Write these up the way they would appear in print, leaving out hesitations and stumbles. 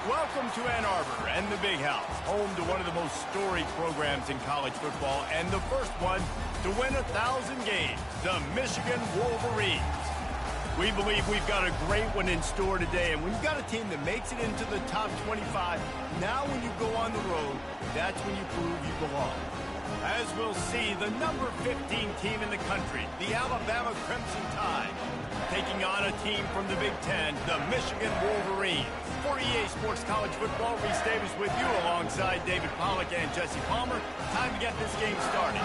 Welcome to Ann Arbor and the Big House, home to one of the most storied programs in college football and the first one to win 1,000 games, the Michigan Wolverines. We believe we've got a great one in store today, and when you've got a team that makes it into the top 25, now when you go on the road, that's when you prove you belong. As we'll see, the number 15 team in the country, the Alabama Crimson Tide, taking on a team from the Big Ten, the Michigan Wolverines. For EA Sports College Football, Reese Davis with you alongside David Pollack and Jesse Palmer. Time to get this game started.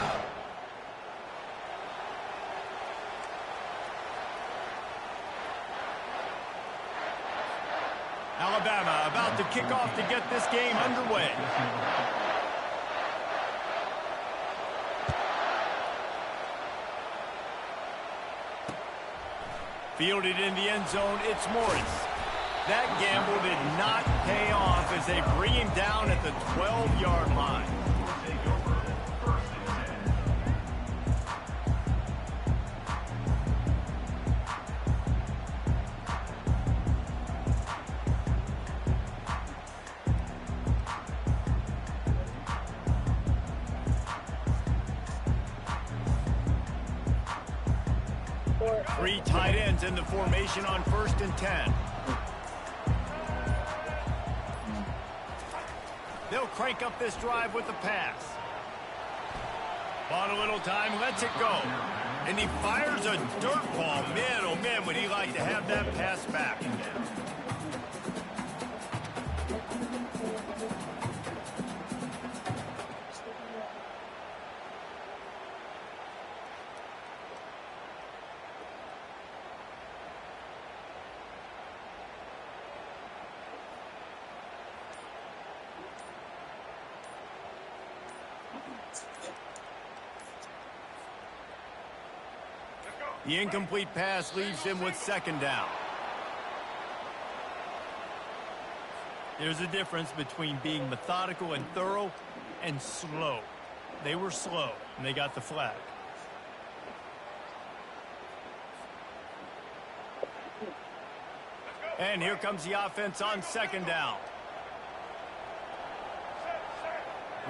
Alabama about to kick off to get this game underway. Fielded in the end zone, it's Morris. That gamble did not pay off as they bring him down at the 12-yard line. Three tight ends in the formation on 1st and 10. They'll crank up this drive with the pass. Bought a little time, lets it go. And he fires a dirt ball. Man, oh man, would he like to have that pass back. The incomplete pass leaves him with 2nd down. There's a difference between being methodical and thorough and slow. They were slow, and they got the flag. And here comes the offense on 2nd down.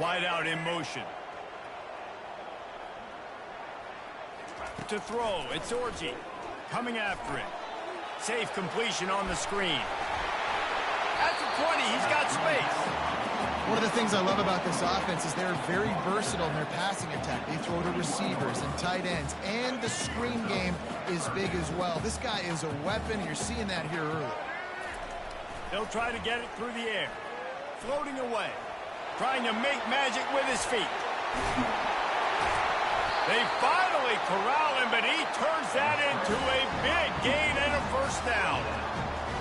Wide out in motion. To throw, it's Orji coming after it. Safe completion on the screen. At the 20, he's got space. One of the things I love about this offense is they're very versatile in their passing attack. They throw to receivers and tight ends, and the screen game is big as well. This guy is a weapon. You're seeing that here early. They'll try to get it through the air. Floating away. Trying to make magic with his feet. They finally corral him, but he turns that into a big gain and a 1st down.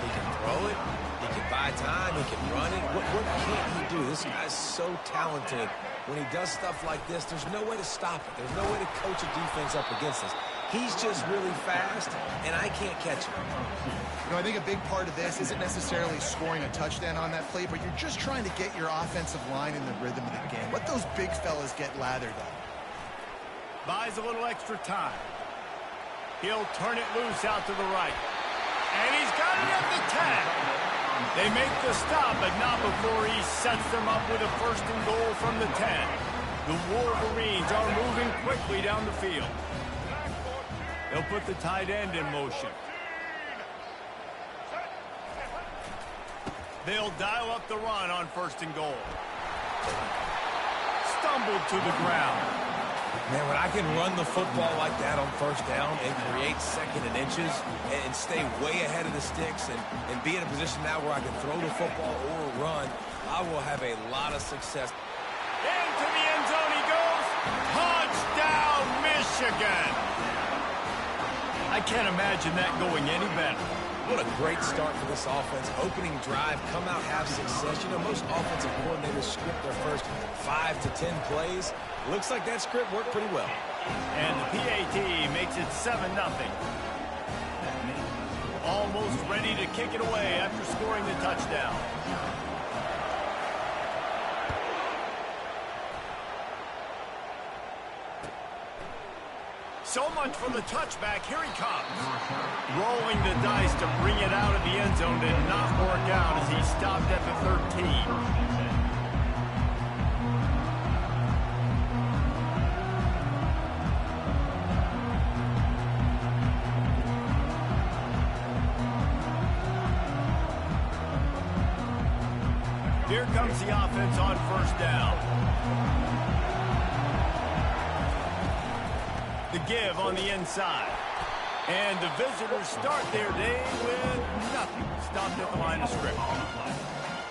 He can throw it. He can buy time. He can run it. What can't he do? This guy's so talented. When he does stuff like this, there's no way to stop it. There's no way to coach a defense up against this. He's just really fast, and I can't catch him. You know, I think a big part of this isn't necessarily scoring a touchdown on that play, but you're just trying to get your offensive line in the rhythm of the game. Let those big fellas get lathered up. Buys a little extra time. He'll turn it loose out to the right. And he's got it at the 10. They make the stop, but not before he sets them up with a 1st and goal from the 10. The Wolverines are moving quickly down the field. They'll put the tight end in motion. They'll dial up the run on 1st and goal. Stumbled to the ground. Man, when I can run the football like that on 1st down and create 2nd and inches and stay way ahead of the sticks and be in a position now where I can throw the football or run, I will have a lot of success. Into the end zone he goes. Touchdown, Michigan. I can't imagine that going any better. What a great start for this offense. Opening drive, come out, have success. You know, most offensive coordinators script their first 5 to 10 plays. Looks like that script worked pretty well. And the PAT makes it 7-0. Almost ready to kick it away after scoring the touchdown. So much for the touchback. Here he comes. Rolling the dice to bring it out of the end zone did not work out as he stopped at the 13. Here comes the offense on 1st down. The give on the inside. And the visitors start their day with nothing. Stopped at the line of scrimmage.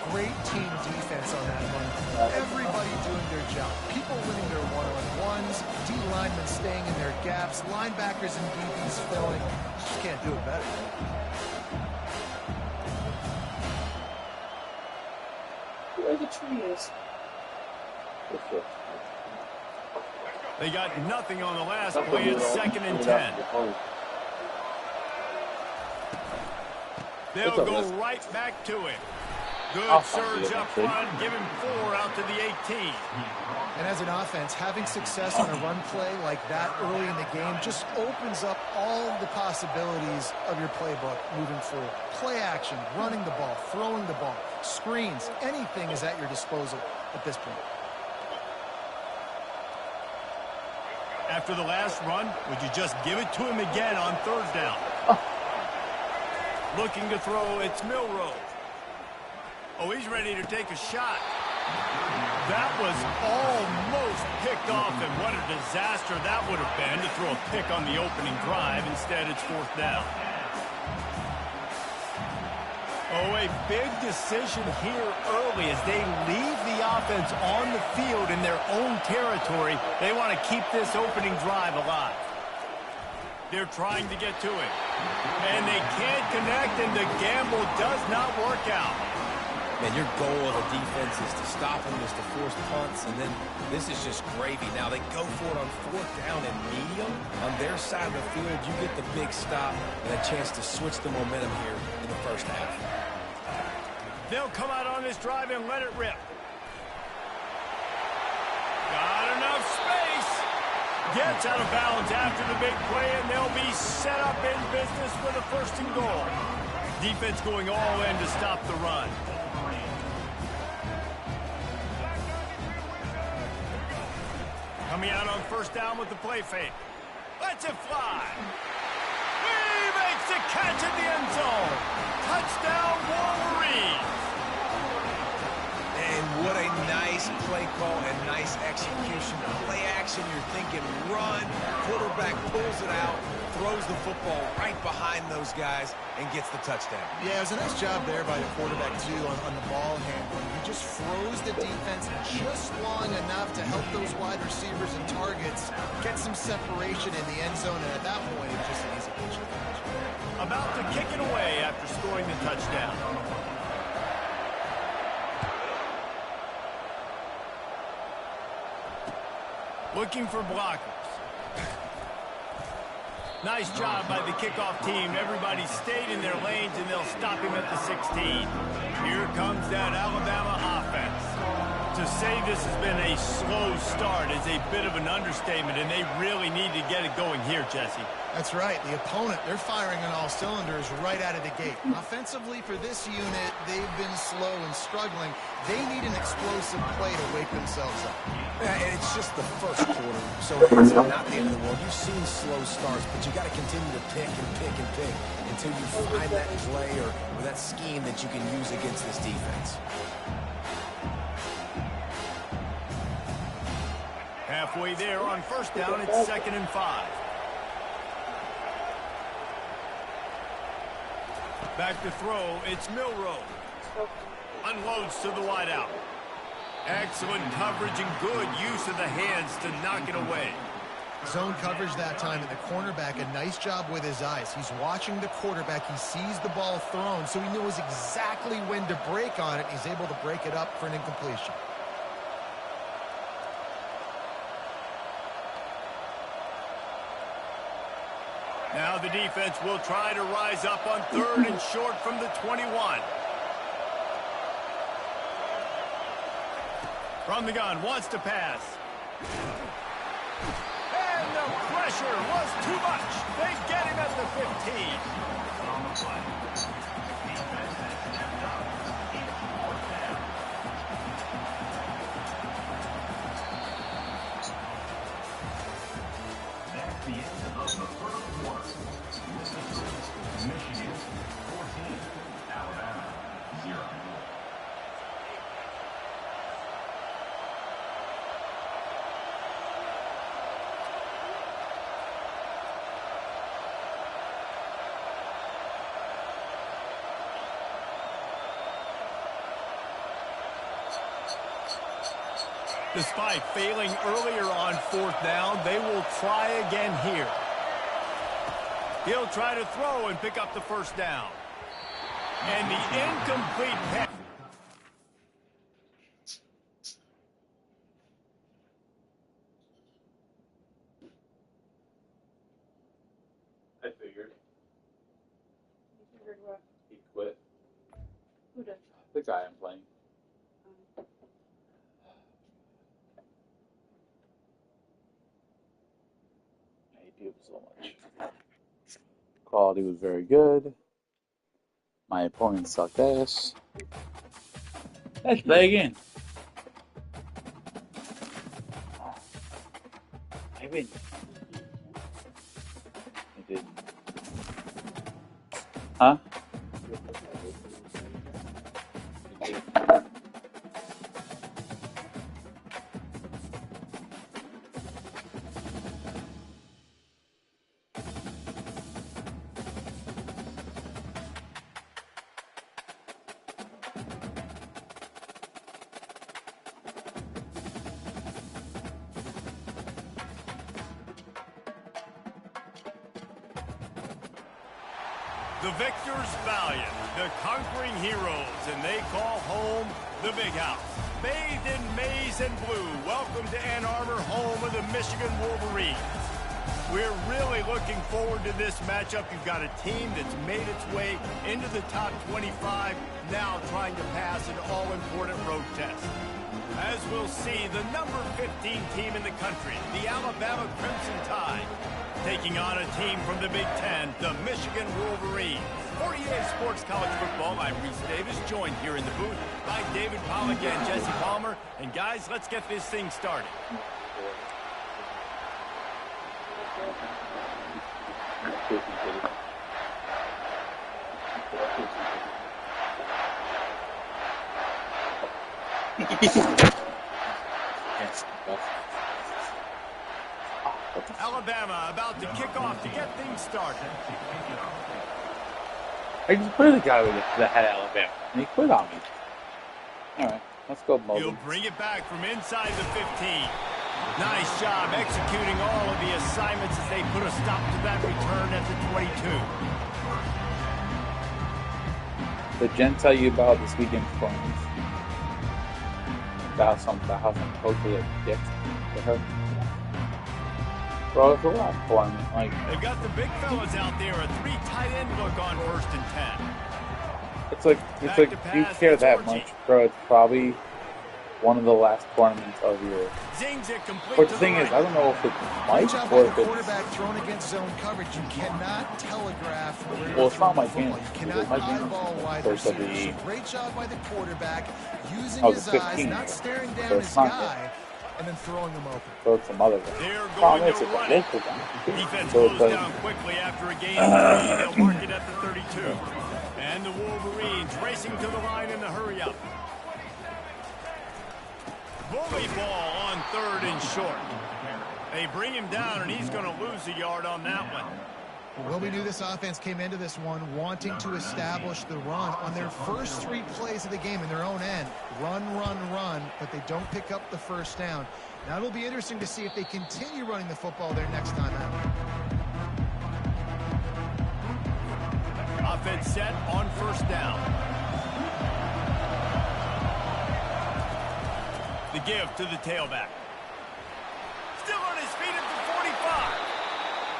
Great team defense on that one. Everybody doing their job. People winning their one-on-ones, D linemen staying in their gaps, linebackers and DBs filling. Just can't do it better. Where the tree is. Okay. They got nothing on the last play. It's 2nd and 10. They'll go right back to it. Good surge up front. Give him 4 out to the 18. And as an offense, having success on a run play like that early in the game just opens up all the possibilities of your playbook moving forward. Play action, running the ball, throwing the ball, screens, anything is at your disposal at this point. After the last run, would you just give it to him again on 3rd down? Looking to throw, it's Milroe. Oh, he's ready to take a shot. That was almost picked off, and what a disaster that would have been to throw a pick on the opening drive. Instead, it's 4th down. Oh, a big decision here early as they leave the offense on the field in their own territory. They want to keep this opening drive alive. They're trying to get to it. And they can't connect, and the gamble does not work out. Man, your goal of a defense is to stop them, is to force punts, and then this is just gravy. Now they go for it on 4th down and medium. On their side of the field, you get the big stop and a chance to switch the momentum here in the 1st half. They'll come out on this drive and let it rip. Got enough space. Gets out of bounds after the big play, and they'll be set up in business for the 1st and goal. Defense going all in to stop the run. Coming out on 1st down with the play fake. Lets it fly. He makes the catch in the end zone. Touchdown, Wolverines. And what a nice play call and nice execution. Play action, you're thinking run. Quarterback pulls it out, throws the football right behind those guys, and gets the touchdown. Yeah, it was a nice job there by the quarterback, too, on the ball handling. He just froze the defense just long enough to help those wide receivers and targets get some separation in the end zone, and at that point, it was just an easy catch. About to kick it away after scoring the touchdown. Looking for blockers. Nice job by the kickoff team. Everybody stayed in their lanes, and they'll stop him at the 16. Here comes that Alabama offense. To say this has been a slow start is a bit of an understatement, and they really need to get it going here, Jesse. That's right. The opponent, they're firing on all cylinders right out of the gate. Offensively, for this unit, they've been slow and struggling. They need an explosive play to wake themselves up. Yeah, and it's just the first quarter, so it's not the end of the world. You've seen slow starts, but you got to continue to pick and pick and pick until you find that play or that scheme that you can use against this defense. Halfway there on first down, it's 2nd and 5. Back to throw, it's Milroe. Unloads to the wideout. Excellent coverage and good use of the hands to knock it away. Zone coverage that time, and the cornerback, a nice job with his eyes. He's watching the quarterback. He sees the ball thrown, so he knows exactly when to break on it. He's able to break it up for an incompletion. Now the defense will try to rise up on 3rd and short from the 21. From the gun, wants to pass. And the pressure was too much. They get him at the 15. On the play. Defense has stepped up. 4th down. That's the end of the first quarter. Michigan 14, Alabama 0. Despite failing earlier on 4th down, they will try again here. He'll try to throw and pick up the first down. And the incomplete pass. I figured. You figured what? He quit. Who did? The guy I'm playing. I hate him so much. Quality was very good. My opponent sucked ass. Let's play again. I win. I did. Huh? The victors valiant, the conquering heroes, and they call home the Big House. Bathed in maize and blue, welcome to Ann Arbor, home of the Michigan Wolverines. We're really looking forward to this matchup. You've got a team that's made its way into the top 25, now trying to pass an all-important road test. As we'll see, the number 15 team in the country, the Alabama Crimson Tide, taking on a team from the Big Ten, the Michigan Wolverines. For EA Sports College Football, I'm Reese Davis, joined here in the booth by David Pollack and Jesse Palmer. And guys, let's get this thing started. Alabama about to kick off to get things started. I just put the guy that had Alabama, and he quit on me. All right, let's go, Mo. He'll bring it back from inside the 15. Nice job executing all of the assignments as they put a stop to that return at the 22. Did Jen tell you about this weekend's performance? About some totally a dick to her? Bro, it's a lot for me. Like, they've got the big fellas out there, a 3 tight end look on 1st and 10. It's like, do you care that much, bro? It's probably one of the last tournaments of your. Zings it complete But to the thing is, I don't know if it's Great Mike job or by if the it's. quarterback thrown against zone coverage. You cannot telegraph where Well, it's not the Mike football. Hannon. You cannot Mike Hannon eyeball wide first of receivers. the. So great job by the quarterback using Oh, his the eyes, 15. not staring So down it's his not guy, and then throwing him open. So it's some other guy. They're Problem going is, to it's a run it. local guy. Defense So moves it's down quickly after a gain of 3. They'll mark it at the 32. And the Wolverines racing to the line in the hurry-up. Bully ball on 3rd and short. They bring him down, and he's going to lose a yard on that one. Well, we knew this offense came into this one wanting to establish the run on their first 3 plays of the game in their own end. Run, run, run, but they don't pick up the first down. Now it'll be interesting to see if they continue running the football their next time out. Offense set on 1st down. The give to the tailback. Still on his feet at the 45.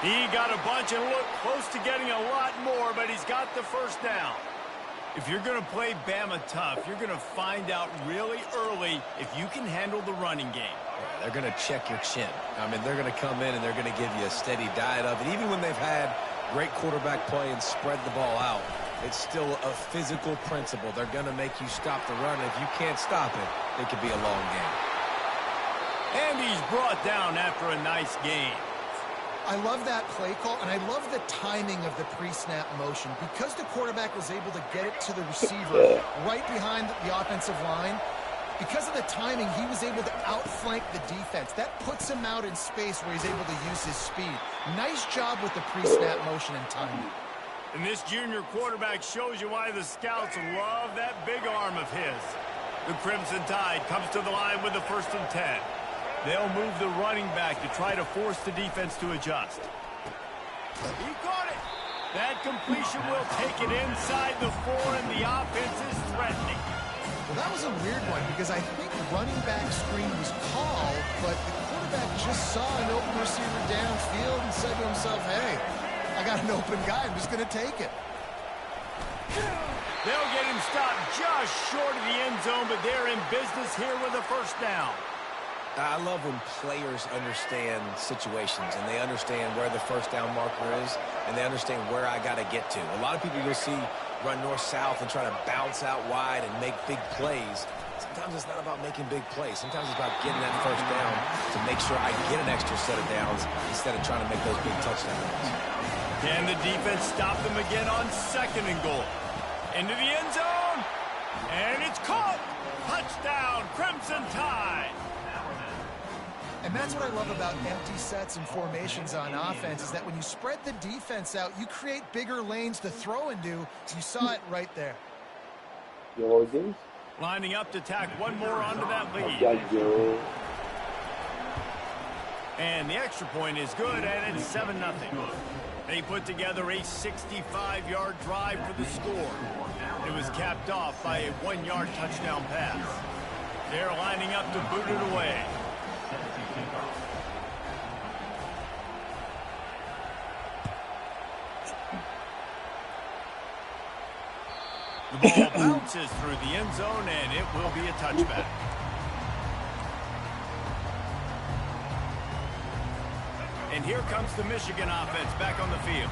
He got a bunch and looked close to getting a lot more, but he's got the 1st down. If you're going to play Bama tough, you're going to find out really early if you can handle the running game. Yeah, they're going to check your chin. I mean, they're going to come in and they're going to give you a steady diet of it. Even when they've had great quarterback play and spread the ball out, it's still a physical principle. They're going to make you stop the run. If you can't stop it, it could be a long game. And he's brought down after a nice game. I love that play call, and I love the timing of the pre-snap motion. Because the quarterback was able to get it to the receiver right behind the offensive line, because of the timing, he was able to outflank the defense. That puts him out in space where he's able to use his speed. Nice job with the pre-snap motion and timing. And this junior quarterback shows you why the scouts love that big arm of his. The Crimson Tide comes to the line with the 1st and 10. They'll move the running back to try to force the defense to adjust. He caught it. That completion will take it inside the 4, and the offense is threatening. Well, that was a weird one because I think running back screen was called, but the quarterback just saw an open receiver downfield and said to himself, hey, I got an open guy. I'm just going to take it. They'll get him stopped just short of the end zone, but they're in business here with a 1st down. I love when players understand situations and they understand where the 1st down marker is and they understand where I got to get to. A lot of people you'll see run north-south and try to bounce out wide and make big plays. Sometimes it's not about making big plays. Sometimes it's about getting that 1st down to make sure I get an extra set of downs instead of trying to make those big touchdowns. Can the defense stop them again on 2nd and goal? Into the end zone, and it's caught. Touchdown, Crimson Tide. And that's what I love about empty sets and formations on offense is that when you spread the defense out, you create bigger lanes to throw into. You saw it right there. Lining up to tack one more onto that lead. And the extra point is good, and it's 7-0. They put together a 65-yard drive for the score. It was capped off by a 1-yard touchdown pass. They're lining up to boot it away. The ball bounces through the end zone, and it will be a touchback. And here comes the Michigan offense back on the field.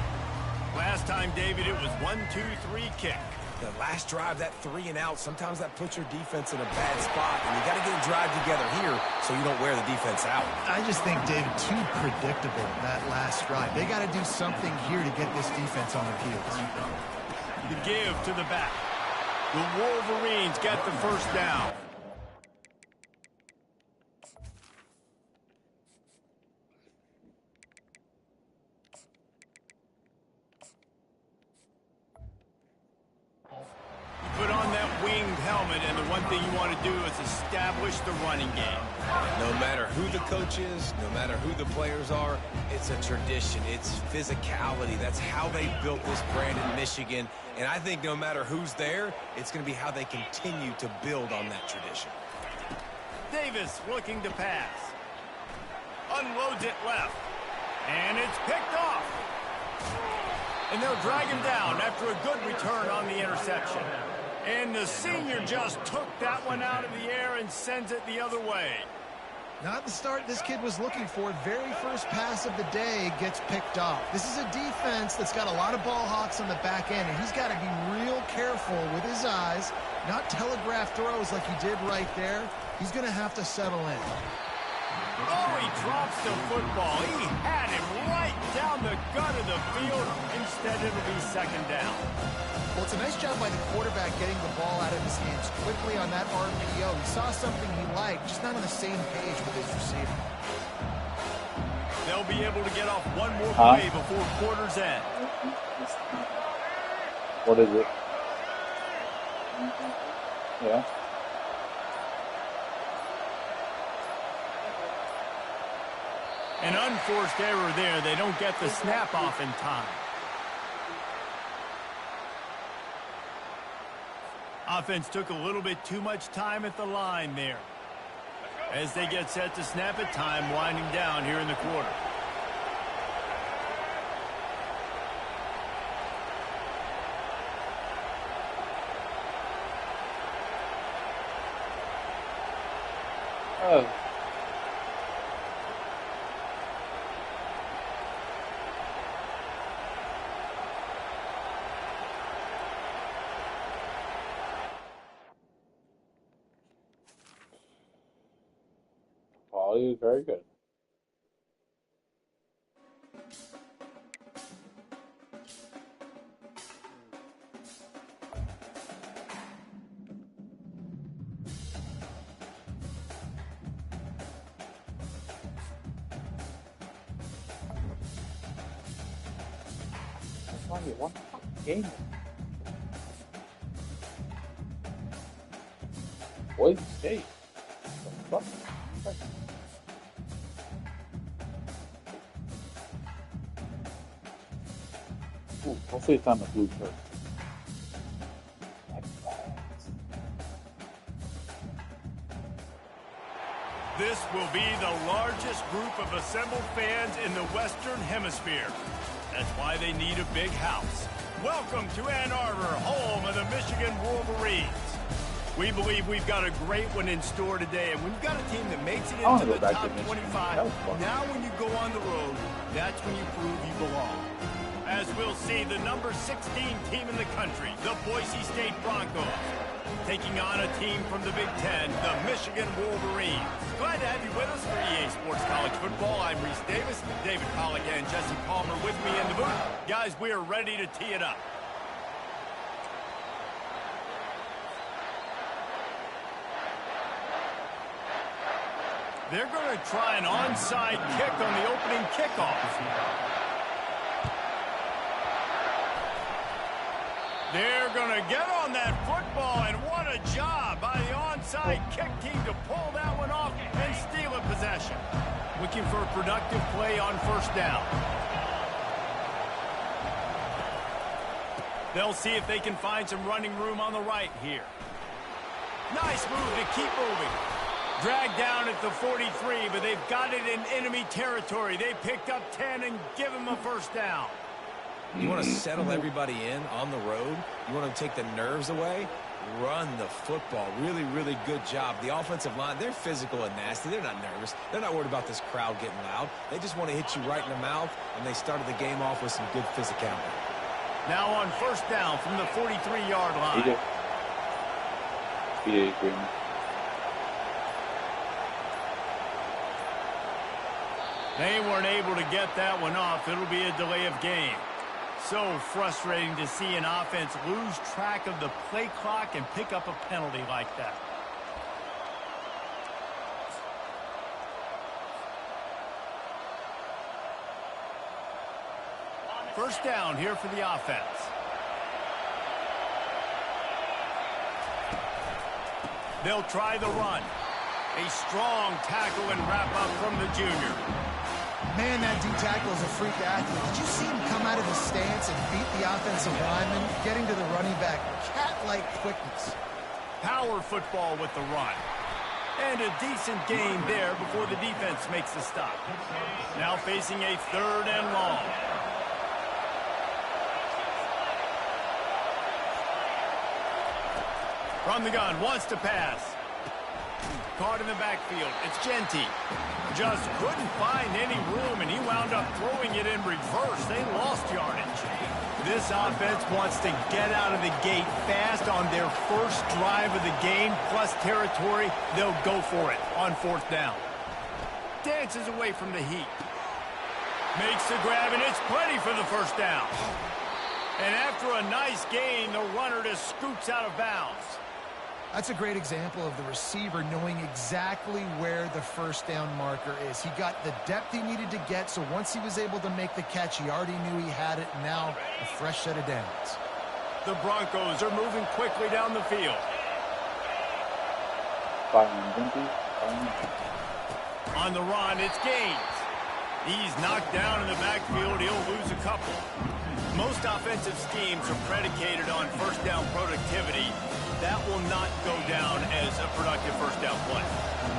Last time, David, it was 1-2-3 kick. The last drive, that 3 and out, sometimes that puts your defense in a bad spot, and you got to get a drive together here so you don't wear the defense out. I just think, David, too predictable, that last drive. They got to do something here to get this defense on their heels. The give to the back. The Wolverines get the 1st down. Put on that winged helmet, and the one thing you want to do is establish the running game. No matter who the coach is, no matter who the players are, it's a tradition. It's physicality. That's how they built this brand in Michigan. And I think no matter who's there, it's going to be how they continue to build on that tradition. Davis looking to pass. Unloads it left. And it's picked off. And they'll drag him down after a good return on the interception. And the senior just took that one out of the air and sends it the other way. Not the start this kid was looking for. Very first pass of the day gets picked off. This is a defense that's got a lot of ball hawks on the back end, and he's got to be real careful with his eyes, not telegraph throws like he did right there. He's going to have to settle in. Oh, he drops the football. He had him right down the gut of the field. Instead, it'll be second down. Well, it's a nice job by the quarterback getting the ball out of his hands quickly on that RPO. He saw something he liked, just not on the same page with his receiver. They'll be able to get off one more play before quarter's end. What is it? Yeah. An unforced error there. They don't get the snap off in time. Offense took a little bit too much time at the line there. As they get set to snap it, time winding down here in the quarter. Oh. Quality is very good. That's why you won the game. Boise State. What the fuck? Ooh, hopefully it's on the blue shirt. This will be the largest group of assembled fans in the Western Hemisphere. That's why they need a big house. Welcome to Ann Arbor, home of the Michigan Wolverines. We believe we've got a great one in store today, and we've got a team that makes it into the top 25. Now when you go on the road, that's when you prove you belong. As we'll see, the number 16 team in the country, the Boise State Broncos, taking on a team from the Big Ten, the Michigan Wolverines. Glad to have you with us for EA Sports College Football. I'm Reese Davis, David Pollack and Jesse Palmer with me in the booth. Guys, we are ready to tee it up. They're going to try an onside kick on the opening kickoff. They're going to get on that football, and what a job by the onside kick team to pull that one off and steal a possession. Looking for a productive play on first down. They'll see if they can find some running room on the right here. Nice move to keep moving. Dragged down at the 43, but they've got it in enemy territory. They picked up 10 and give them a first down. You want to settle everybody in on the road? You want to take the nerves away? Run the football. Really, really good job. The offensive line, they're physical and nasty. They're not nervous. They're not worried about this crowd getting loud. They just want to hit you right in the mouth, and they started the game off with some good physicality. Now on first down from the 43-yard line. PA agreement. They weren't able to get that one off. It'll be a delay of game. So frustrating to see an offense lose track of the play clock and pick up a penalty like that. First down here for the offense. They'll try the run. A strong tackle and wrap up from the junior. Man, that D-tackle is a freak athlete. Did you see him come out of his stance and beat the offensive lineman, getting to the running back? Cat-like quickness. Power football with the run. And a decent gain there before the defense makes the stop. Now facing a third and long. From the gun, wants to pass. Caught in the backfield. It's Genty. Just couldn't find any room, and he wound up throwing it in reverse. They lost yardage. This offense wants to get out of the gate fast on their first drive of the game, plus territory. They'll go for it on 4th down. Dances away from the heat. Makes the grab, and it's plenty for the 1st down. And after a nice gain, the runner just scoots out of bounds. That's a great example of the receiver knowing exactly where the 1st down marker is. He got the depth he needed to get, so once he was able to make the catch, he already knew he had it. Now, a fresh set of downs. The Broncos are moving quickly down the field. On the run, it's Gaines. He's knocked down in the backfield. He'll lose a couple. Most offensive schemes are predicated on 1st down productivity. That will not go down as a productive 1st down play.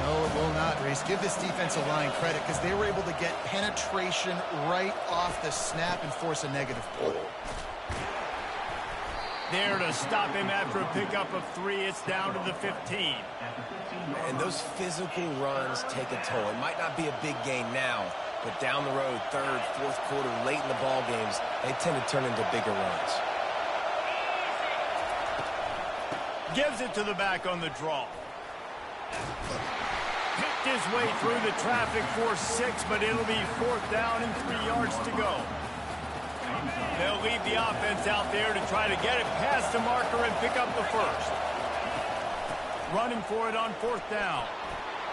No, it will not, Reese. Give this defensive line credit because they were able to get penetration right off the snap and force a negative play. There to stop him after a pickup of 3. It's down to the 15. And those physical runs take a toll. It might not be a big gain now, but down the road, 3rd, 4th quarter, late in the ball games, they tend to turn into bigger runs. Gives it to the back on the draw. Picked his way through the traffic for 6, but it'll be 4th down and 3 yards to go. They'll leave the offense out there to try to get it past the marker and pick up the 1st. Running for it on 4th down.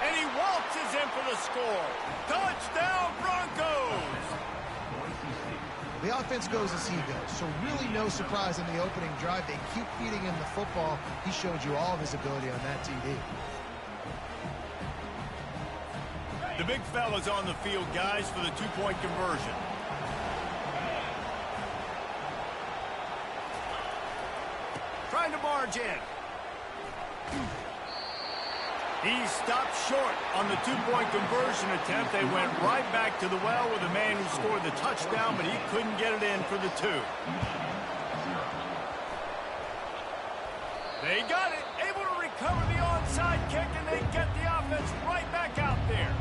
And he waltzes in for the score. Touchdown, Broncos! The offense goes as he goes, so really no surprise in the opening drive. They keep feeding him the football. He showed you all of his ability on that TD. The big fella's on the field, guys, for the 2-point conversion. Trying to barge in. He stopped short on the 2-point conversion attempt. They went right back to the well with the man who scored the touchdown, but he couldn't get it in for the 2. They got it, able to recover the onside kick, and they get the offense right back out there.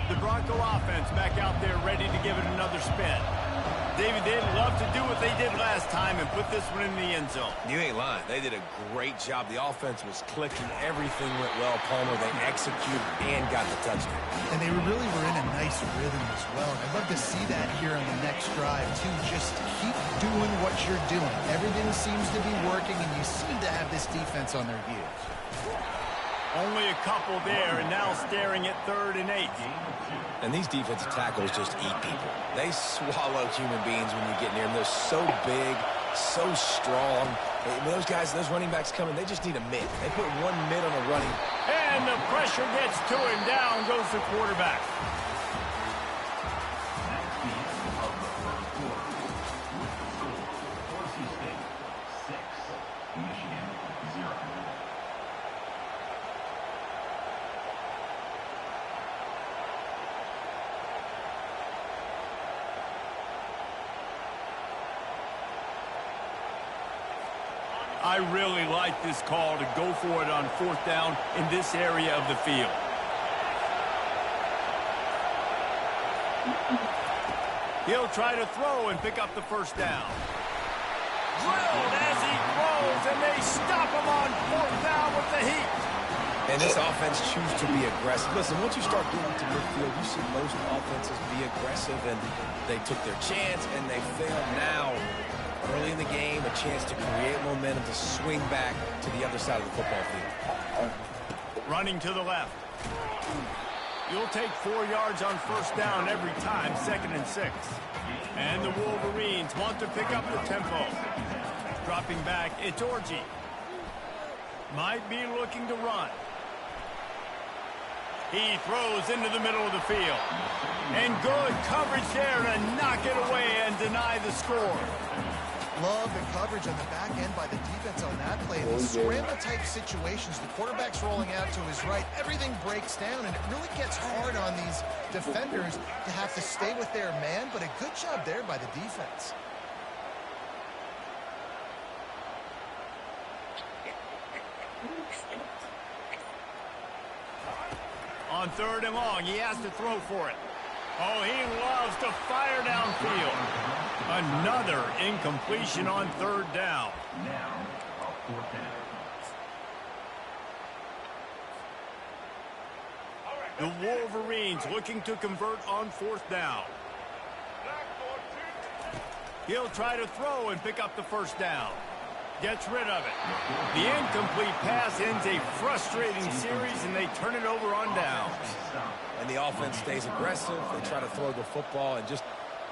The Bronco offense back out there ready to give it another spin. David, they'd love to do what they did last time and put this one in the end zone. You ain't lying. They did a great job. The offense was clicking. Everything went well, Palmer. They executed and got the touchdown. And they really were in a nice rhythm as well. And I'd love to see that here on the next drive, too. Just keep doing what you're doing. Everything seems to be working, and you seem to have this defense on their heels. Only a couple there, and now staring at 3rd and 8. And these defensive tackles just eat people. They swallow human beings when you get near them. They're so big, so strong. When those guys, those running backs coming, they just need a mid. They put 1 mid on a running. And the pressure gets to him. Down goes the quarterback. I really like this call to go for it on 4th down in this area of the field. He'll try to throw and pick up the 1st down. Drilled as he throws, and they stop him on 4th down with the heat. And this offense chooses to be aggressive. Listen, once you start getting to midfield, you see most offenses be aggressive, and they took their chance, and they failed now. Early in the game, a chance to create momentum to swing back to the other side of the football field. Running to the left. You'll take 4 yards on 1st down every time, 2nd and 6. And the Wolverines want to pick up the tempo. Dropping back, it's Orji. Might be looking to run. He throws into the middle of the field. And good coverage there to knock it away and deny the score. Love the coverage on the back end by the defense on that play. The scramble-type situations, the quarterback's rolling out to his right, everything breaks down, and it really gets hard on these defenders to have to stay with their man, but a good job there by the defense. On 3rd and long, he has to throw for it. Oh, he loves to fire downfield. Another incompletion on 3rd down. The Wolverines looking to convert on 4th down. He'll try to throw and pick up the 1st down. Gets rid of it. The incomplete pass ends a frustrating series, and they turn it over on downs. And the offense stays aggressive. They try to throw the football and just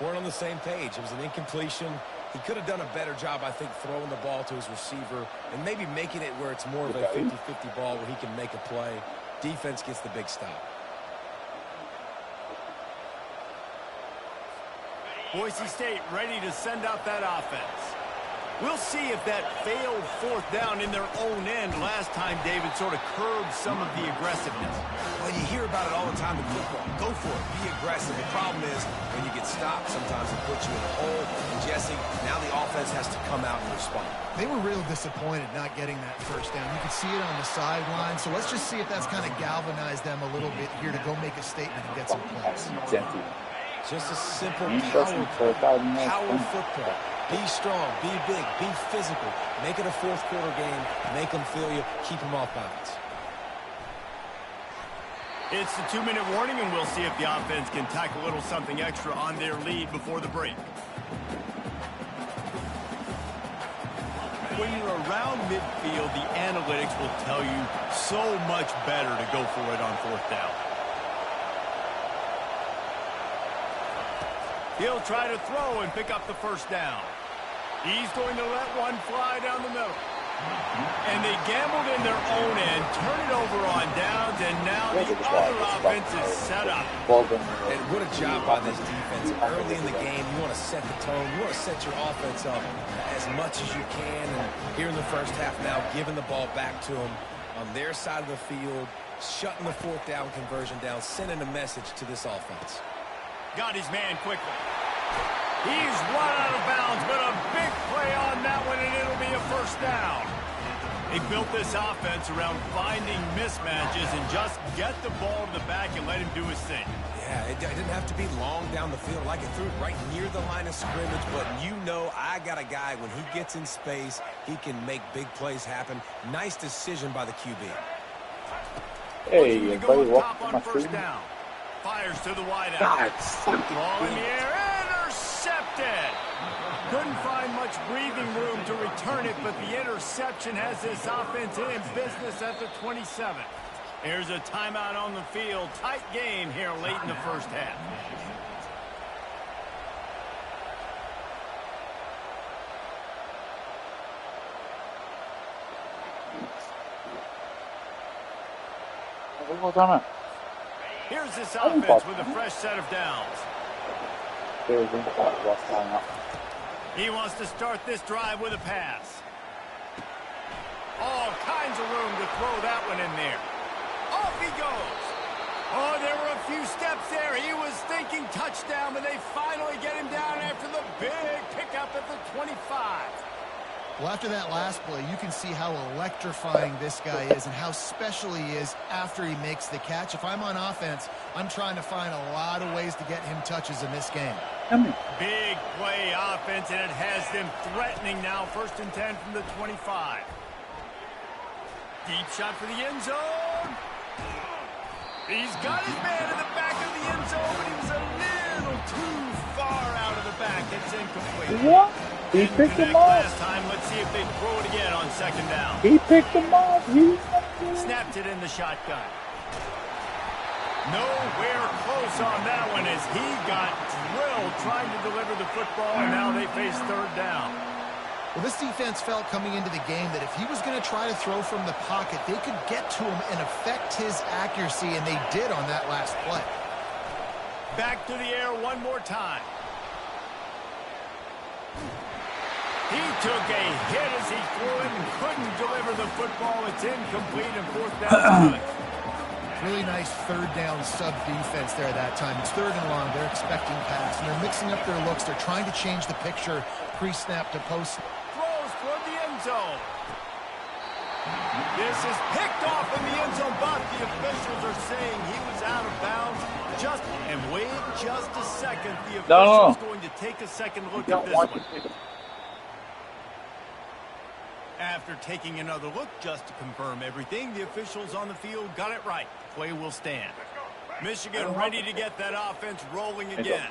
weren't on the same page. It was an incompletion. He could have done a better job, I think, throwing the ball to his receiver and maybe making it where it's more of a 50-50 ball where he can make a play. Defense gets the big stop. Boise State ready to send out that offense. We'll see if that failed 4th down in their own end last time, David, sort of curbed some of the aggressiveness. Well, you hear about it all the time in football. Go for it. Be aggressive. The problem is when you get stopped, sometimes it puts you in a hole. And, Jesse, now the offense has to come out and respond. They were real disappointed not getting that 1st down. You could see it on the sideline. So let's just see if that's kind of galvanized them a little bit here to go make a statement and get some points. Just a simple power football. Be strong, be big, be physical. Make it a 4th quarter game. Make them feel you. Keep them off balance. It's the 2-minute warning, and we'll see if the offense can tack a little something extra on their lead before the break. When you're around midfield, the analytics will tell you so much better to go for it on 4th down. He'll try to throw and pick up the 1st down. He's going to let one fly down the middle. And they gambled in their own end, turn it over on downs, and now the other offense is set up. And what a job by this defense. Early in the game, you want to set the tone. You want to set your offense up as much as you can. And here in the 1st half now, giving the ball back to them on their side of the field, shutting the 4th down conversion down, sending a message to this offense. Got his man quickly. He's run out of bounds, but a big play on that one, and it'll be a 1st down. They built this offense around finding mismatches and just get the ball to the back and let him do his thing. Yeah, it didn't have to be long down the field. Like it threw it right near the line of scrimmage, but you know I got a guy, when he gets in space, he can make big plays happen. Nice decision by the QB. Hey, Looking to go everybody, up top welcome on to my 1st stream. down. Fires to the wideout. God, Ball in the air, intercepted. Couldn't find much breathing room to return it, but the interception has this offense in business at the 27. Here's a timeout on the field. Tight game here late in the 1st half. Here's this offense with a fresh set of downs. He wants to start this drive with a pass. All kinds of room to throw that one in there. Off he goes. Oh, there were a few steps there. He was thinking touchdown, but they finally get him down after the big pickup at the 25. Well, after that last play, you can see how electrifying this guy is and how special he is after he makes the catch. If I'm on offense, I'm trying to find a lot of ways to get him touches in this game. Big play offense, and it has them threatening now. 1st and 10 from the 25. Deep shot for the end zone. He's got his man in the back of the end zone, but he was a little too far out of the back. It's incomplete. What? He picked him off. Last time, let's see if they throw it again on 2nd down. He picked him off. Snapped it in the shotgun. Nowhere close on that one as he got drilled trying to deliver the football, and now they face 3rd down. Well, this defense felt coming into the game that if he was going to try to throw from the pocket, they could get to him and affect his accuracy, and they did on that last play. Back to the air one more time. He took a hit as he threw it and couldn't deliver the football. It's incomplete and 4th down. Really nice 3rd down sub defense there that time. It's 3rd and long. They're expecting pass, and they're mixing up their looks. They're trying to change the picture pre-snap to post. Throws toward the end zone. This is picked off in the end zone, but the officials are saying he was out of bounds. And wait just a second. The official is going to take a second look at this one. After taking another look just to confirm everything, the officials on the field got it right. Play will stand. Michigan ready to get that offense rolling again.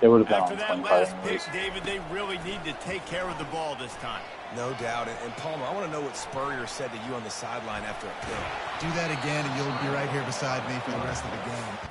After that last pick, David, they really need to take care of the ball this time. No doubt. And Palmer, I want to know what Spurrier said to you on the sideline after a pick. Do that again, and you'll be right here beside me for the rest of the game.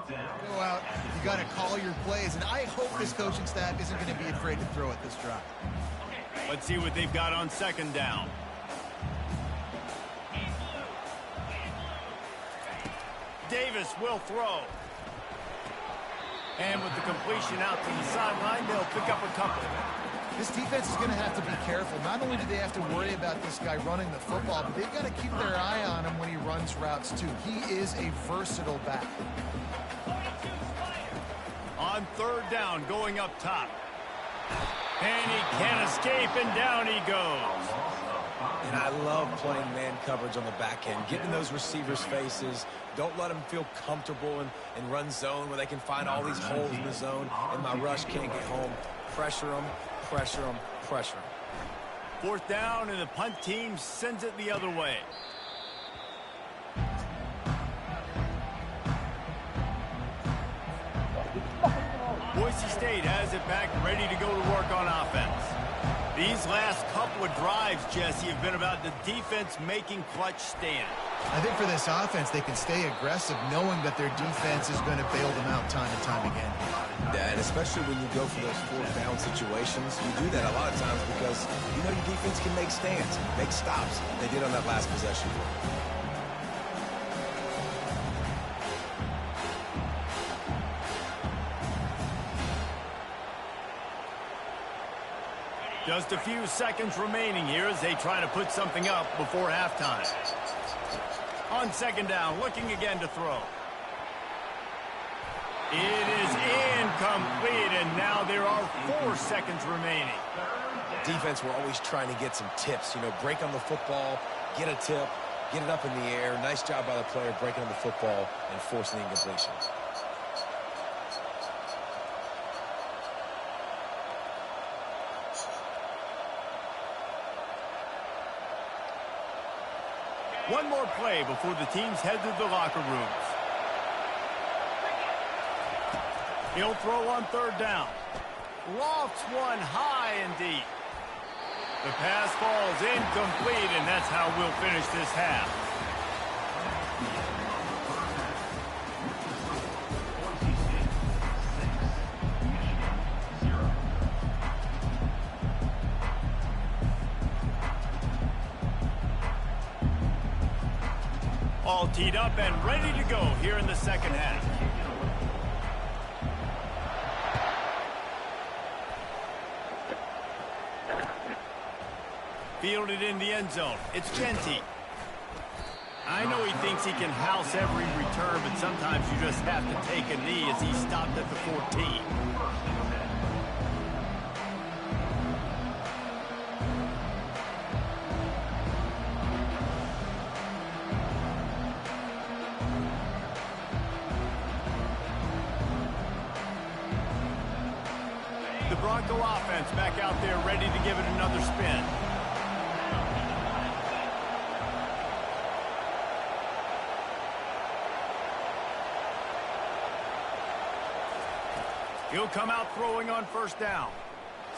Go out, you got to call your plays, and I hope this coaching staff isn't going to be afraid to throw it this drive. Let's see what they've got on second down. Davis will throw. And with the completion out to the sideline, they'll pick up a couple. This defense is going to have to be careful. Not only do they have to worry about this guy running the football, but they've got to keep their eye on him when he runs routes, too. He is a versatile back. On third down, going up top. And he can't escape, and down he goes. And I love playing man coverage on the back end, getting those receivers' faces. Don't let them feel comfortable in run zone where they can find all these holes in the zone, and my rush can't get home. Pressure them, pressure them, pressure them. Fourth down, and the punt team sends it the other way. Boise State has it back, ready to go to work on offense. These last couple of drives, Jesse, have been about the defense making clutch stand. I think for this offense, they can stay aggressive knowing that their defense is going to bail them out time and time again. Yeah, and especially when you go for those fourth down situations, you do that a lot of times because you know your defense can make stands, make stops. They did on that last possession. Just a few seconds remaining here as they try to put something up before halftime. On second down, looking again to throw. It is incomplete, and now there are 4 seconds remaining. Defense, we're always trying to get some tips. You know, break on the football, get a tip, get it up in the air. Nice job by the player breaking on the football and forcing the incompletion. One more play before the teams head to the locker rooms. He'll throw on third down. Lofts one high and deep. The pass falls incomplete, and that's how we'll finish this half. All teed up and ready to go here in the second half. Fielded in the end zone. It's Genty. I know he thinks he can house every return, but sometimes you just have to take a knee as he stopped at the 14. The Bronco offense back out there ready to give it another spin. He'll come out throwing on first down.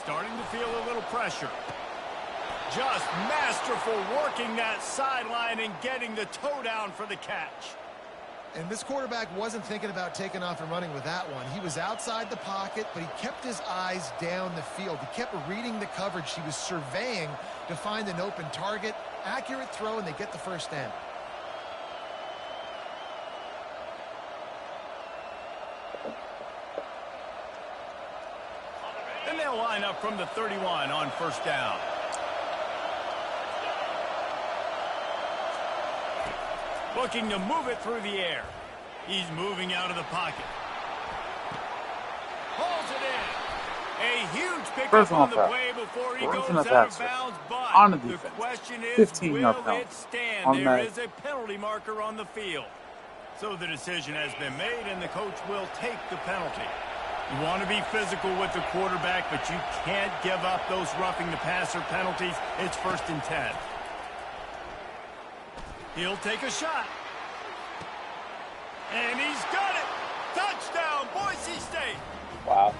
Starting to feel a little pressure. Just masterful working that sideline and getting the toe down for the catch. And this quarterback wasn't thinking about taking off and running with that one. He was outside the pocket, but he kept his eyes down the field. He kept reading the coverage. He was surveying to find an open target. Accurate throw, and they get the first down. They'll line up from the 31 on first down. Looking to move it through the air. He's moving out of the pocket. Pulls it in. A huge pickup on the play before he goes out of bounds. But on the the defense. question is, 15-yard will penalty it stand? on There that. is a penalty marker on the field. So the decision has been made, and the coach will take the penalty. You want to be physical with the quarterback, but you can't give up those roughing the passer penalties. It's 1st and 10. He'll take a shot. And he's got it. Touchdown, Boise State. Wow.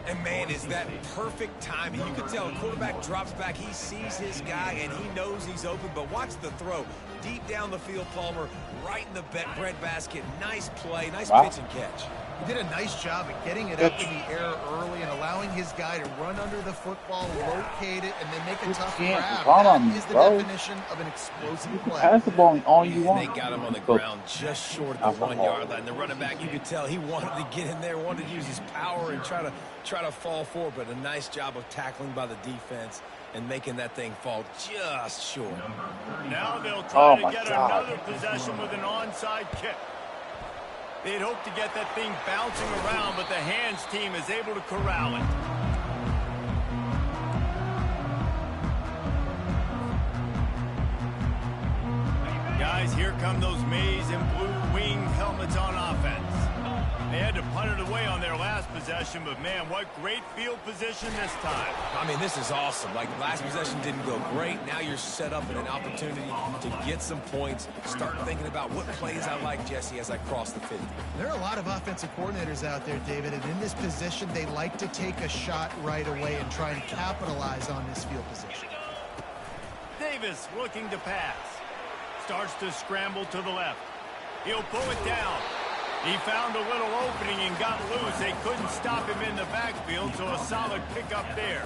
And, man, is that perfect timing. You can tell a quarterback drops back. He sees his guy, and he knows he's open. But watch the throw. Deep down the field, Palmer, right in the breadbasket. Nice play, nice pitch and catch. He did a nice job at getting it up in the air early and allowing his guy to run under the football, locate it, and then make a tough grab. That is the definition of an explosive play. Pass the ball all you want. They got him on the ground just short of the 1-yard line. The running back, you could tell he wanted to get in there, wanted to use his power and try to fall forward, but a nice job of tackling by the defense and making that thing fall just short. Now they'll try to get another possession with an onside kick. They'd hope to get that thing bouncing around, but the hands team is able to corral it. Guys, here come those maize and blue wing helmets on offense. They had to punt it away on their last possession, but, man, what great field position this time. I mean, this is awesome. Like, last possession didn't go great. Now you're set up in an opportunity to get some points. Start thinking about what plays I like, Jesse, as I cross the 50. There are a lot of offensive coordinators out there, David, and in this position, they like to take a shot right away and try and capitalize on this field position. Davis looking to pass. Starts to scramble to the left. He'll pull it down. He found a little opening and got loose. They couldn't stop him in the backfield, so a solid pickup there.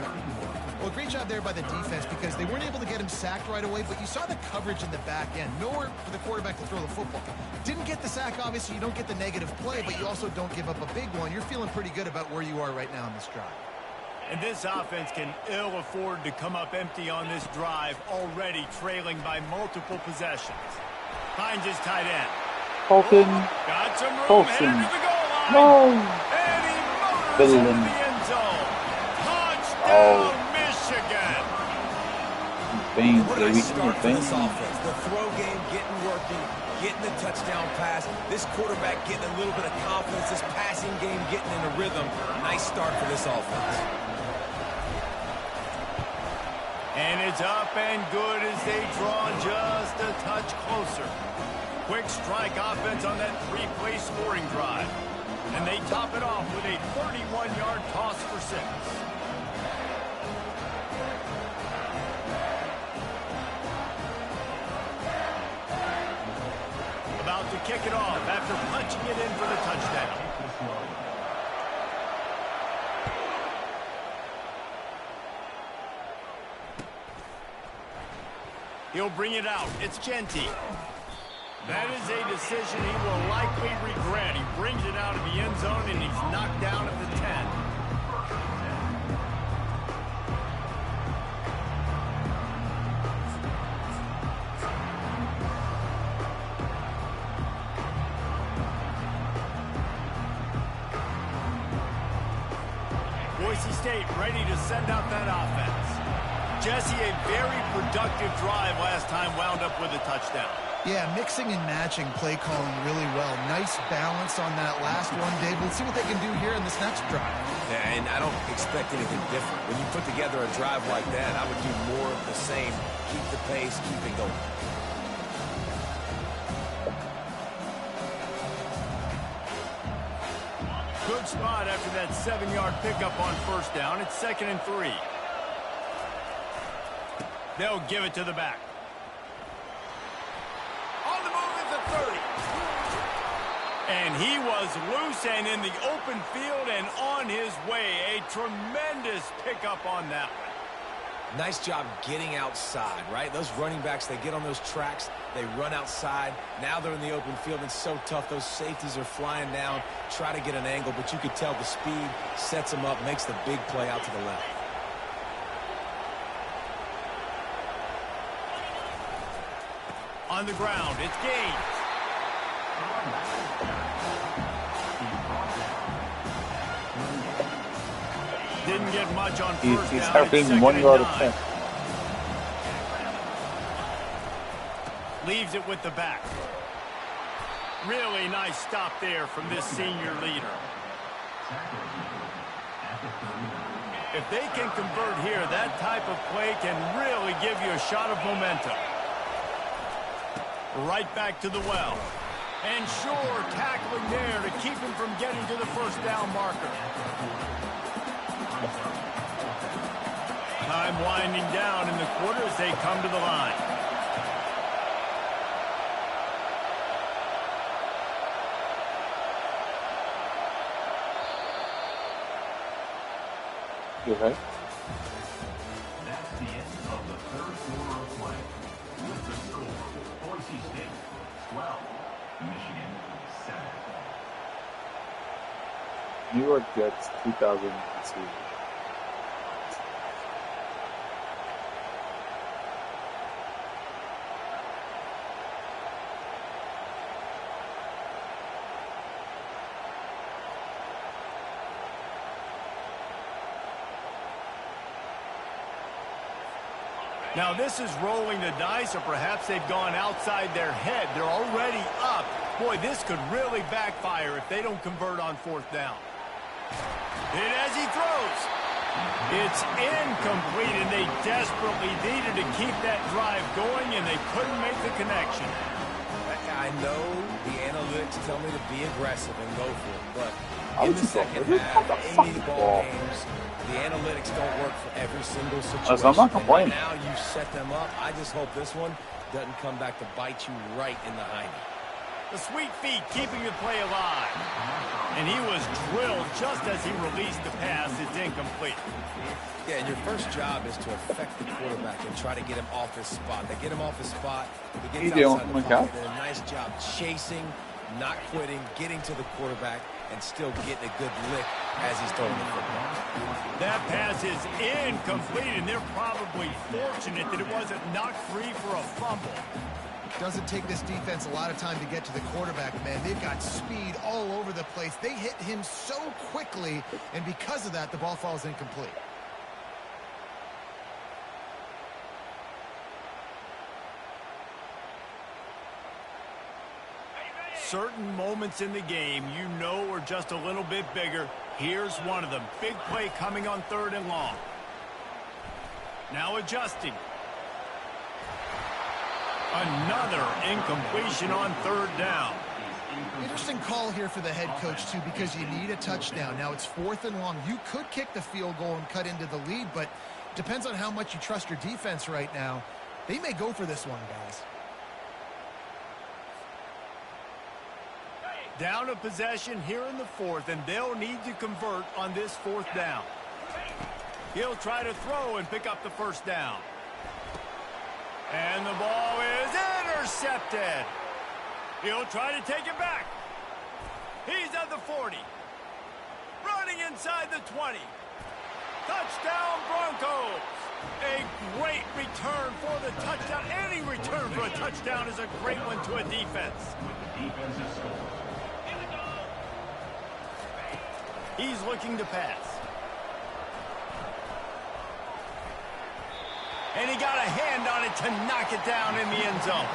Well, great job there by the defense because they weren't able to get him sacked right away, but you saw the coverage in the back end. Nowhere for the quarterback to throw the football. Didn't get the sack, obviously. You don't get the negative play, but you also don't give up a big one. You're feeling pretty good about where you are right now in this drive. And this offense can ill afford to come up empty on this drive, already trailing by multiple possessions. Finds his tight end. Colton. Got some room, headed to the goal line. No. And he motors into the end zone. Touchdown, Michigan. Beans, What a baby. start for this offense. The throw game getting working, getting the touchdown pass. This quarterback getting a little bit of confidence. This passing game getting in a rhythm. Nice start for this offense. And it's up and good as they draw just a touch closer. Quick strike offense on that 3-play scoring drive. And they top it off with a 31-yard toss for 6. About to kick it off after punching it in for the touchdown. He'll bring it out. It's Genty. That is a decision he will likely regret. He brings it out of the end zone, and he's knocked down at the 10. Boise State ready to send out that offense. Jesse, a very productive drive last time wound up with a touchdown. Yeah, mixing and matching play calling really well. Nice balance on that last one, Dave. Let's see what they can do here in this next drive. Yeah, and I don't expect anything different. When you put together a drive like that, I would do more of the same. Keep the pace, keep it going. Good spot after that 7-yard pickup on first down. It's 2nd and 3. They'll give it to the back. On the move is the 30. And he was loose and in the open field and on his way. A tremendous pickup on that one. Nice job getting outside, right? Those running backs, they get on those tracks, they run outside. Now they're in the open field. It's so tough. Those safeties are flying down, try to get an angle, but you could tell the speed sets them up, makes the big play out to the left. On the ground, it's gained. Didn't get much on first He's down. having 1 yard of 10. Leaves it with the back. Really nice stop there from this senior leader. If they can convert here, that type of play can really give you a shot of momentum. Right back to the well. And sure, tackling there to keep him from getting to the first down marker. Time winding down in the quarter as they come to the line. You okay? That's the end of the third quarter of play. With the score, Boise State 12, Michigan 7. New York Jets 2002. Now this is rolling the dice, or perhaps they've gone outside their head. They're already up. Boy, this could really backfire if they don't convert on fourth down. And as he throws, it's incomplete, and they desperately needed to keep that drive going, and they couldn't make the connection. I know the analytics tell me to be aggressive and go for it, but I in was the just second like, half, what the in fuck these is ball ball? games, the analytics don't work for every single situation. Listen, I'm not complaining. And now you set them up. I just hope this one doesn't come back to bite you right in the hiney. The sweet feet keeping the play alive. And he was drilled just as he released the pass. It's incomplete. Yeah, and your first job is to affect the quarterback and try to get him off his spot. They get him off his spot. He gets outside the pocket. Did a nice job chasing, not quitting, getting to the quarterback, and still getting a good lick as he's throwing the football. That pass is incomplete, and they're probably fortunate that it wasn't knocked free for a fumble. Doesn't take this defense a lot of time to get to the quarterback, man. They've got speed all over the place. They hit him so quickly, and because of that, the ball falls incomplete. Certain moments in the game you know are just a little bit bigger. Here's one of them. Big play coming on third and long. Now adjusting. Another incompletion on third down. Interesting call here for the head coach, too, because you need a touchdown. Now it's fourth and long. You could kick the field goal and cut into the lead, but depends on how much you trust your defense right now. They may go for this one, guys. Down a possession here in the fourth, and they'll need to convert on this fourth down. He'll try to throw and pick up the first down. And the ball is intercepted. He'll try to take it back. He's at the 40. Running inside the 20. Touchdown Broncos. A great return for the touchdown. Any return for a touchdown is a great one to a defense. Defensive score. He's looking to pass. And he got a hand on it to knock it down in the end zone.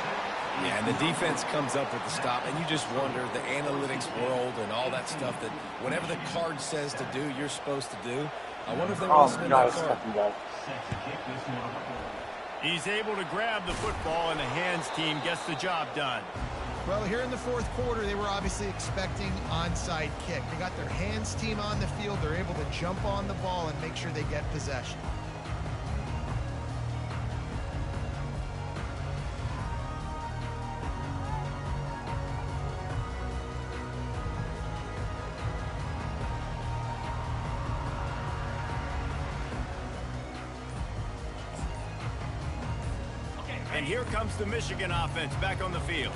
Yeah, and the defense comes up with the stop, and you just wonder, the analytics world and all that stuff, that whatever the card says to do, you're supposed to do. I wonder if they're listening to that card. He's able to grab the football, and the hands team gets the job done. Well, here in the fourth quarter, they were obviously expecting onside kick. They got their hands team on the field. They're able to jump on the ball and make sure they get possession. And here comes the Michigan offense back on the field.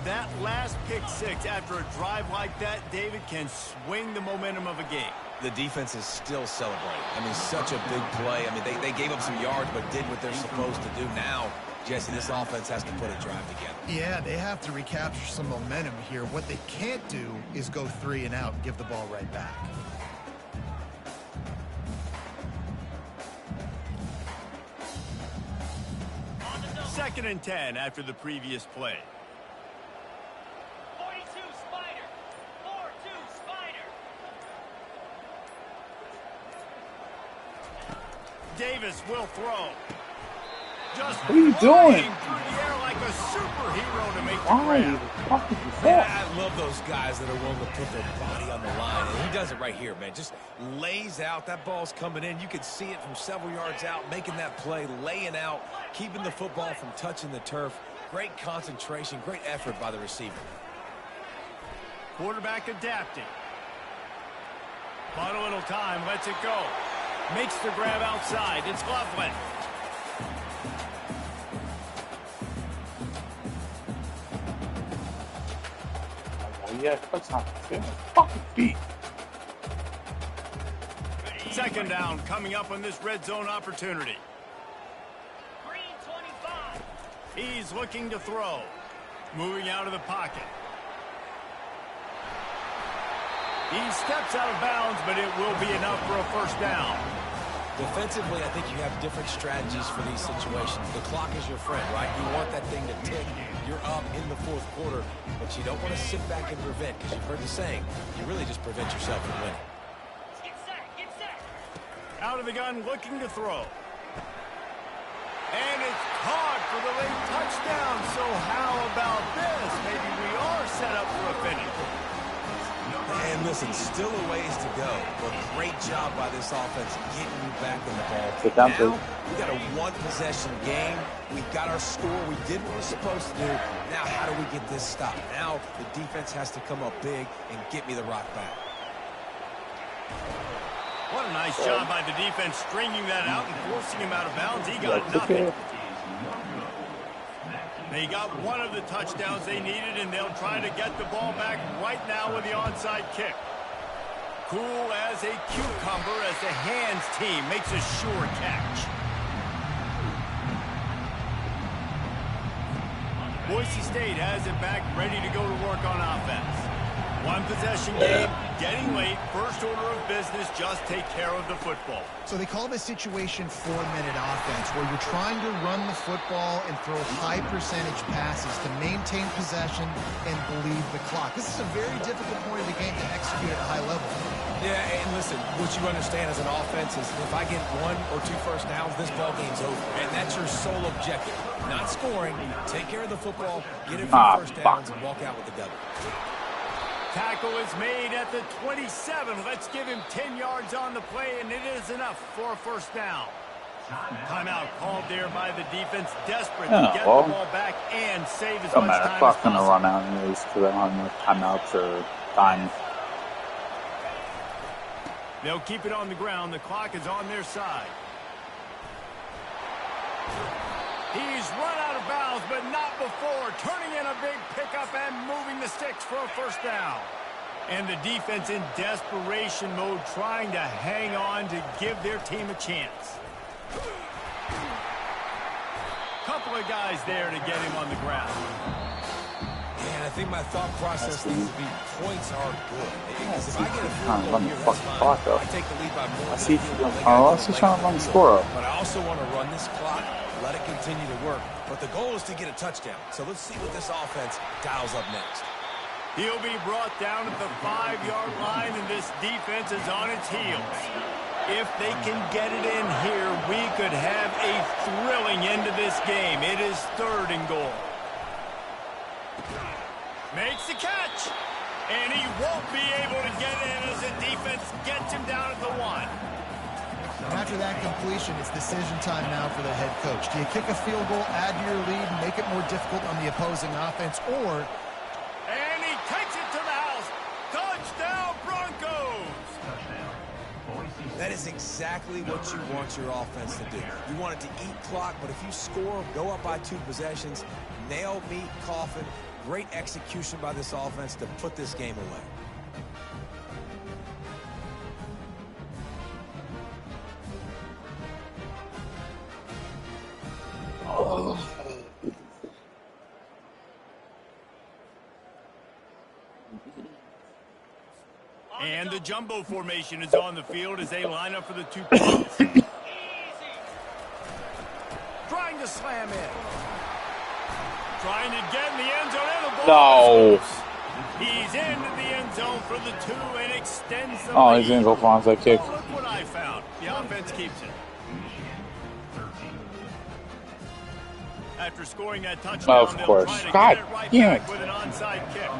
That last pick six after a drive like that, David, can swing the momentum of a game. The defense is still celebrating. I mean, such a big play. I mean, they gave up some yards but did what they're supposed to do. Now, Jesse, this offense has to put a drive together. Yeah, they have to recapture some momentum here. What they can't do is go 3 and out and give the ball right back. Second and 10 after the previous play. 42 Spider. 4-2 Spider. Davis will throw. Just What are you flying doing? through the air like a superhero to make the Why grab. the fuck did you Man, fall? I love those guys that are willing to put their body on the line. And he does it right here, man. Just lays out. That ball's coming in. You can see it from several yards out, making that play, laying out, keeping the football from touching the turf. Great concentration, great effort by the receiver. Quarterback adapting. Bought a little time, lets it go. Makes the grab outside. It's Loveland. Yeah, that's not fair. Fucking feet. Second down coming up on this red zone opportunity. Green 25. He's looking to throw. Moving out of the pocket. He steps out of bounds, but it will be enough for a first down. Defensively, I think you have different strategies for these situations. The clock is your friend, right? You want that thing to tick. You're up in the fourth quarter, but you don't want to sit back and prevent, because you've heard the saying, you really just prevent yourself from winning. Get set. Get set. Out of the gun, looking to throw. And it's caught for the late touchdown. So how about this? Maybe we are set up for a finish. And listen, still a ways to go, but great job by this offense getting you back in the ball. Sit down, Now, please. we got a one-possession game. We've got our score. We did what we're supposed to do. Now, how do we get this stopped? Now, the defense has to come up big and get me the rock back. What a nice job by the defense stringing that out and forcing him out of bounds. He got nothing. They got one of the touchdowns they needed, and they'll try to get the ball back right now with the onside kick. Cool as a cucumber as the hands team makes a sure catch. Boise State has it back, ready to go to work on offense. One possession game, getting late, first order of business, just take care of the football. So they call this situation 4-minute offense, where you're trying to run the football and throw high percentage passes to maintain possession and bleed the clock. This is a very difficult point of the game to execute at a high level. Yeah, and listen, what you understand as an offense is if I get 1 or 2 first downs, this ball game's over. And that's your sole objective. Not scoring, take care of the football, get a few first downs, and walk out with the W. Tackle is made at the 27. Let's give him 10 yards on the play, and it is enough for a first down. Timeout called there by the defense, desperate to get the ball back and save as Don't much matter. time as Clock's gonna possible. run out anyways because I don't have enough timeouts or time. They'll keep it on the ground. The clock is on their side. He's run out of bounds, but not before. Turning in a big pickup and moving the sticks for a first down. And the defense in desperation mode, trying to hang on to give their team a chance. Couple of guys there to get him on the ground. And I think my thought process needs to be points are good. Because if I get a Trying to field goal run the here, that's fucking fine. clock up. I take the lead by more I than see. a field goal. They Oh, gotta let's do just what trying they to run the gotta do. score up. But I also want to run this clock, let it continue to work. But the goal is to get a touchdown. So let's see what this offense dials up next. He'll be brought down at the 5-yard line, and this defense is on its heels. If they can get it in here, we could have a thrilling end to this game. It is 3rd and goal. Makes the catch, and he won't be able to get in as the defense gets him down at the 1. And after that completion, it's decision time now for the head coach. Do you kick a field goal, add to your lead, and make it more difficult on the opposing offense, or... And he takes it to the house. Touchdown, Broncos! Touchdown. Boise That is exactly what you want your offense to do. You want it to eat clock, but if you score, go up by 2 possessions, nail, meet, coffin. Great execution by this offense to put this game away. And the jumbo formation is on the field as they line up for the 2 points. Trying to slam in. Trying to get in the end zone, and the ball is loose. He's into the end zone for the 2 and extends the lead. He's going to go for onside kick. Oh, look what I found. The offense keeps it. After scoring that touchdown, Of course. they'll try to God get it right damn back it. with an onside kick.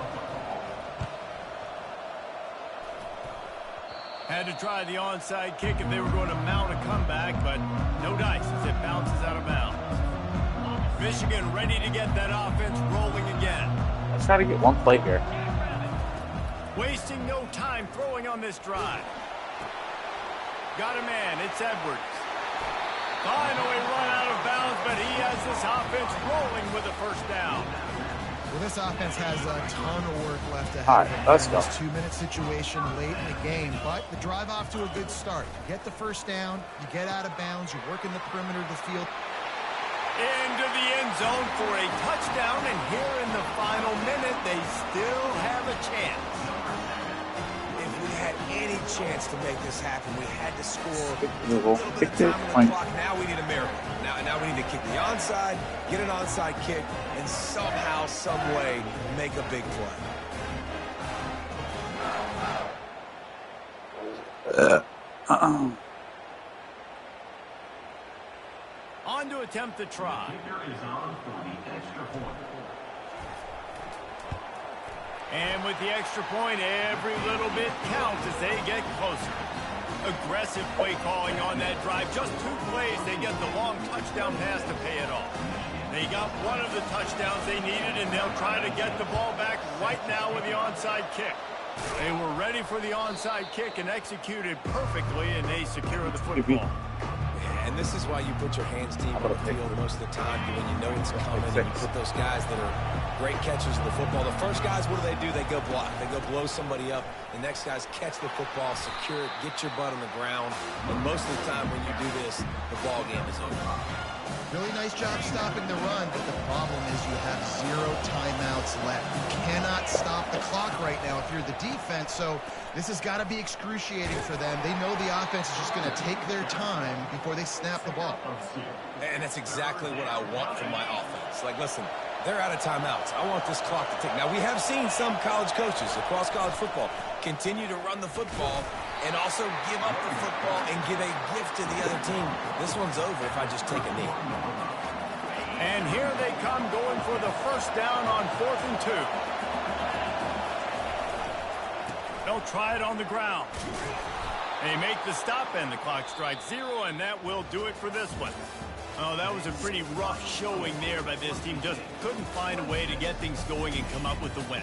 Had to try the onside kick if they were going to mount a comeback, but no dice as it bounces out of bounds. Michigan ready to get that offense rolling again. Let's try to get one play here. Wasting no time throwing on this drive. Got a man, it's Edwards. Finally run out of bounds, but he has this offense rolling with a first down. Well, this offense has a ton of work left ahead. All right, let's go. This 2-minute situation late in the game, but the drive off to a good start. You get the first down, you get out of bounds, you work in the perimeter of the field. Into the end zone for a touchdown, and here in the final minute, they still have a chance. If we had any chance to make this happen, we had to score a Move little over. bit of Kick time it. on the clock. Now we need a miracle. Now we need to kick the onside, get an onside kick, and somehow, some way, make a big play. On to attempt the try. Kicker is on for the extra point. And with the extra point, every little bit counts as they get closer. Aggressive play calling on that drive. Just 2 plays, they get the long touchdown pass to pay it off. They got one of the touchdowns they needed, and they'll try to get the ball back right now with the onside kick. They were ready for the onside kick and executed perfectly, and they secure the football. And this is why you put your hands deep on the field most of the time when you know it's coming. And you put those guys that are great catchers of the football. The first guys, what do? They go block. They go blow somebody up. The next guys catch the football, secure it, get your butt on the ground. And most of the time when you do this, the ball game is over. Really nice job stopping the run, but the problem is you have 0 timeouts left. You cannot stop the clock right now if you're the defense, so this has got to be excruciating for them. They know the offense is just going to take their time before they snap the ball. And that's exactly what I want from my offense. Like, listen, they're out of timeouts. I want this clock to tick. Now, we have seen some college coaches across college football continue to run the football and also give up the football and give a gift to the other team. This one's over if I just take a knee. And here they come going for the first down on 4th and 2. They'll try it on the ground. They make the stop, and the clock strikes 0, and that will do it for this one. Oh, that was a pretty rough showing there by this team. Just couldn't find a way to get things going and come up with the win.